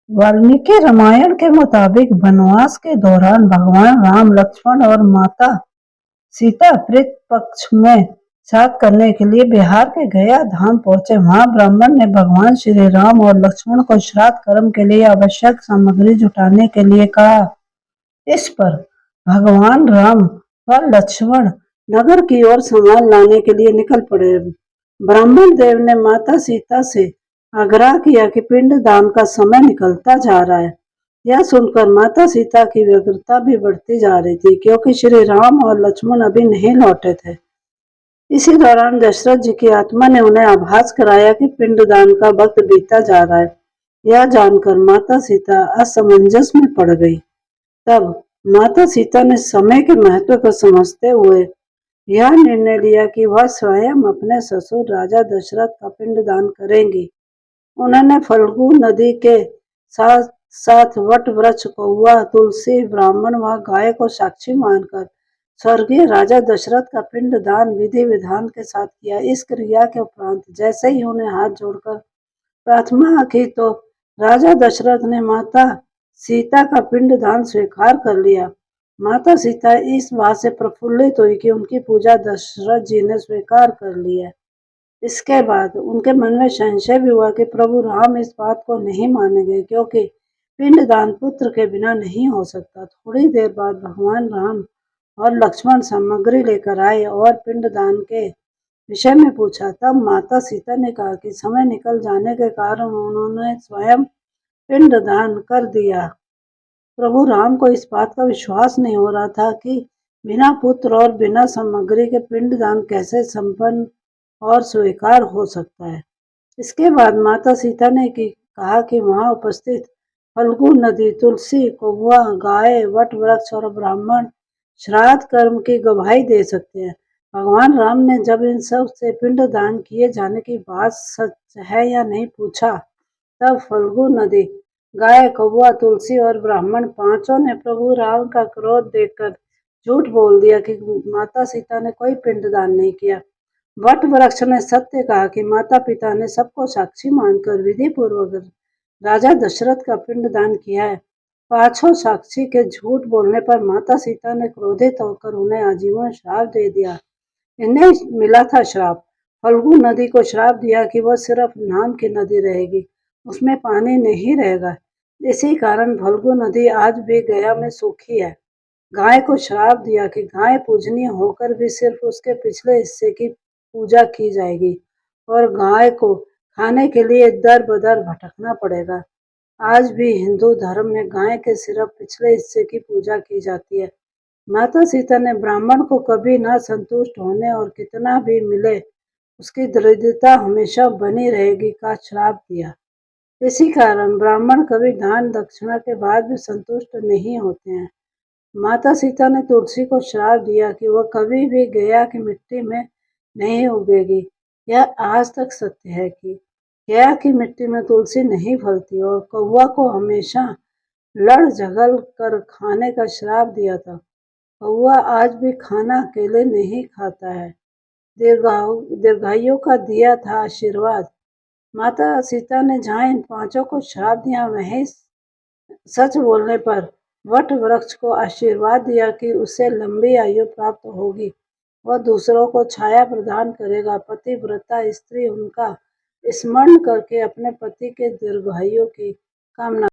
वाल्मीकि रामायण के मुताबिक वनवास के दौरान भगवान राम, लक्ष्मण और माता सीता पितृ पक्ष में श्राद्ध करने के लिए बिहार के गया धाम पहुंचे। वहां ब्राह्मण ने भगवान श्री राम और लक्ष्मण को श्राद्ध कर्म के लिए आवश्यक सामग्री जुटाने के लिए कहा। इस पर भगवान राम व लक्ष्मण नगर की ओर सामान लाने के लिए निकल पड़े। ब्राह्मण देव ने माता सीता से आग्रह किया कि पिंड दान का समय निकलता जा रहा है। यह सुनकर माता सीता की व्यग्रता भी बढ़ती जा रही थी, क्योंकि श्री राम और लक्ष्मण अभी नहीं लौटे थे। इसी दौरान दशरथ जी की आत्मा ने उन्हें आभास कराया कि पिंडदान का वक्त बीतता जा रहा है। यह जानकर माता सीता असमंजस में पड़ गई। तब माता सीता ने समय के महत्व को समझते हुए यह निर्णय लिया कि वह स्वयं अपने ससुर राजा दशरथ का पिंडदान करेंगी। उन्होंने फल्गु नदी के साथ साथ वट वृक्ष, कौआ, तुलसी, ब्राह्मण व गाय को साक्षी मानकर स्वर्गीय राजा दशरथ का पिंडदान विधि विधान के साथ किया। इस क्रिया के उपरांत जैसे ही उन्हें हाथ जोड़कर प्रार्थना की तो राजा दशरथ ने माता सीता का पिंडदान स्वीकार कर लिया। माता सीता इस बात से प्रफुल्लित हुई कि उनकी पूजा दशरथ जी ने स्वीकार कर ली है। इसके बाद उनके मन में संशय भी हुआ कि प्रभु राम इस बात को नहीं मानेंगे, क्योंकि पिंडदान पुत्र के बिना नहीं हो सकता। थोड़ी देर बाद भगवान राम और लक्ष्मण सामग्री लेकर आए और पिंडदान के विषय में पूछा। तब माता सीता ने कहा कि समय निकल जाने के कारण उन्होंने स्वयं पिंडदान कर दिया। प्रभु राम को इस बात का विश्वास नहीं हो रहा था कि बिना पुत्र और बिना सामग्री के पिंडदान कैसे संपन्न और स्वीकार हो सकता है। इसके बाद माता सीता ने कहा कि वहां उपस्थित फल्गु नदी, तुलसी, कौआ, गाय, वट वृक्ष और ब्राह्मण श्राद्ध कर्म की गवाही दे सकते हैं। भगवान राम ने जब इन सब से पिंडदान किए जाने की बात सच है या नहीं पूछा, तब फल्गु नदी, गाय, कौआ, तुलसी और ब्राह्मण पांचों ने प्रभु राम का क्रोध देखकर झूठ बोल दिया कि माता सीता ने कोई पिंडदान नहीं किया। वट वृक्ष ने सत्य कहा कि माता पिता ने सबको साक्षी मानकर विधि पूर्वक राजा दशरथ का पिंडदान किया है। पांचों साक्षी के झूठ बोलने पर माता सीता ने क्रोधित होकर उन्हें आजीवन श्राप दे दिया। इन्हें मिला था श्राप। फल्गु नदी को श्राप दिया कि वह सिर्फ नाम की नदी रहेगी, उसमें पानी नहीं रहेगा। इसी कारण फल्गु नदी आज भी गया में सूखी है। गाय को श्राप दिया कि गाय पूजनीय होकर भी सिर्फ उसके पिछले हिस्से की पूजा की जाएगी और गाय को खाने के लिए दर बदर भटकना पड़ेगा। आज भी हिंदू धर्म में गाय के सिर्फ पिछले हिस्से की पूजा की जाती है। माता सीता ने ब्राह्मण को कभी न संतुष्ट होने और कितना भी मिले उसकी दरिद्रता हमेशा बनी रहेगी का श्राप दिया। इसी कारण ब्राह्मण कभी दान दक्षिणा के बाद भी संतुष्ट नहीं होते हैं। माता सीता ने तुलसी को श्राप दिया कि वह कभी भी गया की मिट्टी में नहीं उगेगी। यह आज तक सत्य है कि गया की मिट्टी में तुलसी नहीं फलती। और कौआ को हमेशा लड़ झगड़ कर खाने का श्राप दिया था। कौआ आज भी खाना अकेले नहीं खाता है। दीर्घायु का दिया था आशीर्वाद। माता सीता ने जहाँ इन पांचों को श्राप दिया, वहीं सच बोलने पर वट वृक्ष को आशीर्वाद दिया कि उसे लंबी आयु प्राप्त होगी, वह दूसरों को छाया प्रदान करेगा। पतिव्रता स्त्री उनका स्मरण करके अपने पति के दीर्घायु की कामना